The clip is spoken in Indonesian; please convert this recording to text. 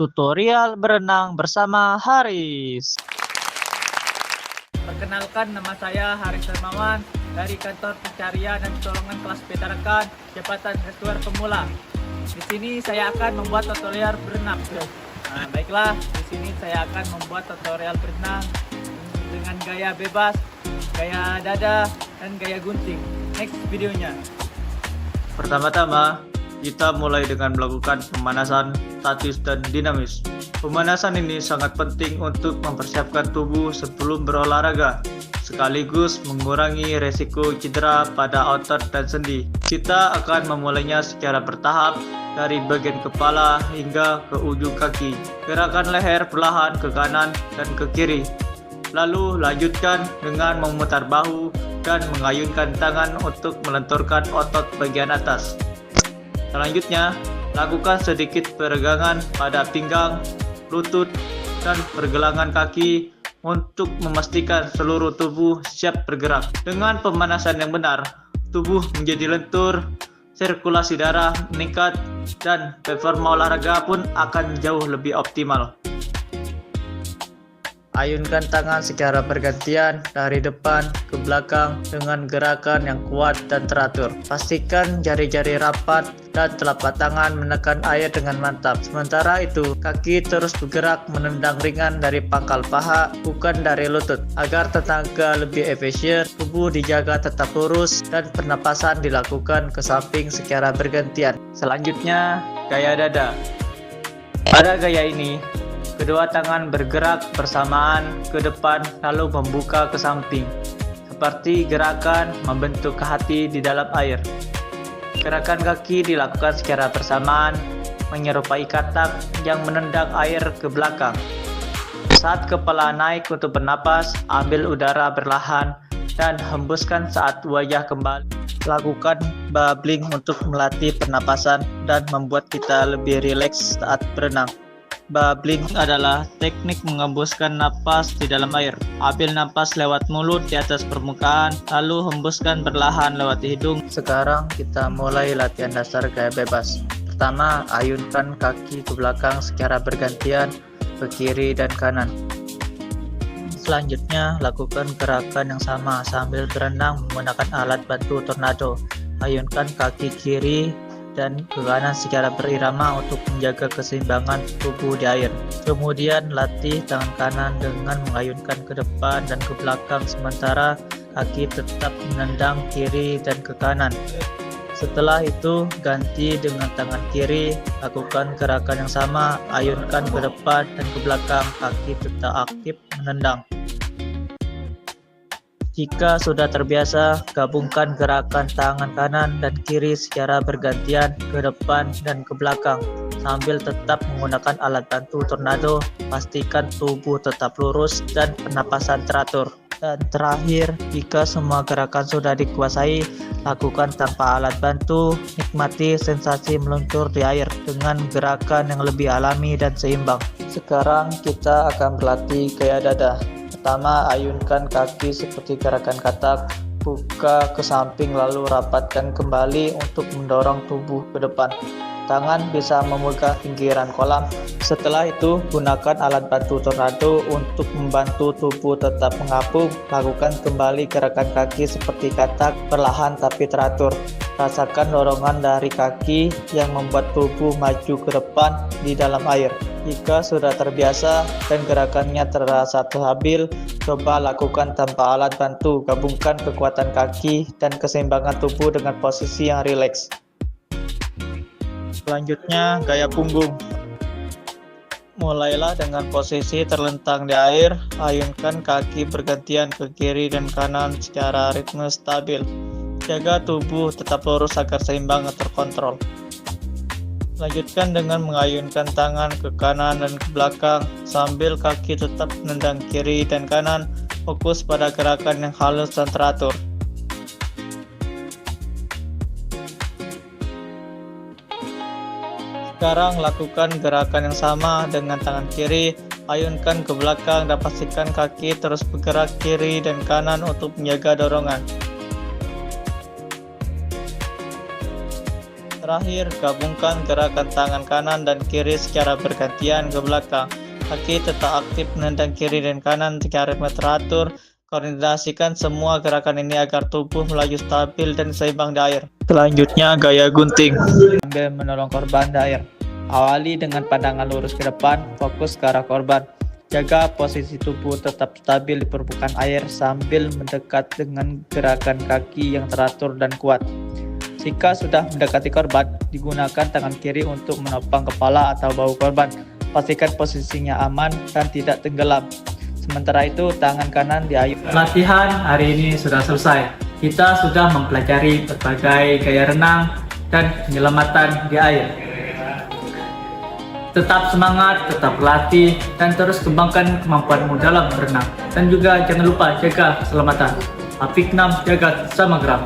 tutorial berenang bersama Haris. Perkenalkan, nama saya Haris Hermawan dari Kantor Pencarian dan Pertolongan Kelas B Tarakan, Jabatan Rescuer Pemula. Di sini saya akan membuat tutorial berenang. Baiklah, di sini saya akan membuat tutorial berenang dengan gaya bebas, gaya dada, dan gaya gunting. Next videonya. Pertama-tama, kita mulai dengan melakukan pemanasan statis dan dinamis. Pemanasan ini sangat penting untuk mempersiapkan tubuh sebelum berolahraga, sekaligus mengurangi resiko cedera pada otot dan sendi. Kita akan memulainya secara bertahap dari bagian kepala hingga ke ujung kaki. Gerakan leher perlahan ke kanan dan ke kiri. Lalu lanjutkan dengan memutar bahu dan mengayunkan tangan untuk melenturkan otot bagian atas. Selanjutnya, lakukan sedikit peregangan pada pinggang, lutut, dan pergelangan kaki untuk memastikan seluruh tubuh siap bergerak. Dengan pemanasan yang benar, tubuh menjadi lentur, sirkulasi darah meningkat, dan performa olahraga pun akan jauh lebih optimal. Ayunkan tangan secara bergantian dari depan ke belakang dengan gerakan yang kuat dan teratur. Pastikan jari-jari rapat dan telapak tangan menekan air dengan mantap. Sementara itu, kaki terus bergerak menendang ringan dari pangkal paha, bukan dari lutut. Agar tenaga lebih efisien, tubuh dijaga tetap lurus dan pernapasan dilakukan ke samping secara bergantian. Selanjutnya, gaya dada. Pada gaya ini, kedua tangan bergerak bersamaan ke depan lalu membuka ke samping, seperti gerakan membentuk hati di dalam air. Gerakan kaki dilakukan secara bersamaan, menyerupai katak yang menendang air ke belakang. Saat kepala naik untuk bernapas, ambil udara perlahan dan hembuskan saat wajah kembali. Lakukan bubbling untuk melatih pernapasan dan membuat kita lebih rileks saat berenang. Bubbling adalah teknik mengembuskan napas di dalam air. Ambil napas lewat mulut di atas permukaan, lalu hembuskan perlahan lewat hidung. Sekarang kita mulai latihan dasar gaya bebas. Pertama, ayunkan kaki ke belakang secara bergantian ke kiri dan kanan. Selanjutnya, lakukan gerakan yang sama sambil berenang menggunakan alat bantu tornado. Ayunkan kaki kiri dan ke kanan secara berirama untuk menjaga keseimbangan tubuh di air. Kemudian latih tangan kanan dengan mengayunkan ke depan dan ke belakang sementara kaki tetap menendang kiri dan ke kanan. Setelah itu ganti dengan tangan kiri, lakukan gerakan yang sama, ayunkan ke depan dan ke belakang, kaki tetap aktif menendang. Jika sudah terbiasa, gabungkan gerakan tangan kanan dan kiri secara bergantian ke depan dan ke belakang. Sambil tetap menggunakan alat bantu tornado, pastikan tubuh tetap lurus dan pernapasan teratur. Dan terakhir, jika semua gerakan sudah dikuasai, lakukan tanpa alat bantu, nikmati sensasi meluncur di air dengan gerakan yang lebih alami dan seimbang. Sekarang kita akan berlatih gaya dada. Pertama, ayunkan kaki seperti gerakan katak, buka ke samping lalu rapatkan kembali untuk mendorong tubuh ke depan. Tangan bisa memegang pinggiran kolam. Setelah itu, gunakan alat bantu tornado untuk membantu tubuh tetap mengapung. Lakukan kembali gerakan kaki seperti katak, perlahan tapi teratur. Rasakan dorongan dari kaki yang membuat tubuh maju ke depan di dalam air. Jika sudah terbiasa dan gerakannya terasa stabil, coba lakukan tanpa alat bantu. Gabungkan kekuatan kaki dan keseimbangan tubuh dengan posisi yang rileks. Selanjutnya, gaya punggung. Mulailah dengan posisi terlentang di air, ayunkan kaki bergantian ke kiri dan kanan secara ritme stabil. Jaga tubuh tetap lurus agar seimbang dan terkontrol. Lanjutkan dengan mengayunkan tangan ke kanan dan ke belakang sambil kaki tetap menendang kiri dan kanan. Fokus pada gerakan yang halus dan teratur. Sekarang lakukan gerakan yang sama dengan tangan kiri. Ayunkan ke belakang dan pastikan kaki terus bergerak kiri dan kanan untuk menjaga dorongan. Terakhir, gabungkan gerakan tangan kanan dan kiri secara bergantian ke belakang. Kaki tetap aktif menendang kiri dan kanan secara teratur. Koordinasikan semua gerakan ini agar tubuh melaju stabil dan seimbang di air. Selanjutnya, gaya gunting. Sambil menolong korban di air. Awali dengan pandangan lurus ke depan, fokus ke arah korban. Jaga posisi tubuh tetap stabil di permukaan air sambil mendekat dengan gerakan kaki yang teratur dan kuat. Jika sudah mendekati korban, digunakan tangan kiri untuk menopang kepala atau bahu korban. Pastikan posisinya aman dan tidak tenggelam. Sementara itu, tangan kanan diayun. Latihan hari ini sudah selesai. Kita sudah mempelajari berbagai gaya renang dan penyelamatan di air. Tetap semangat, tetap berlatih, dan terus kembangkan kemampuanmu dalam berenang. Dan juga jangan lupa jaga keselamatan. Apiknam jaga samagram.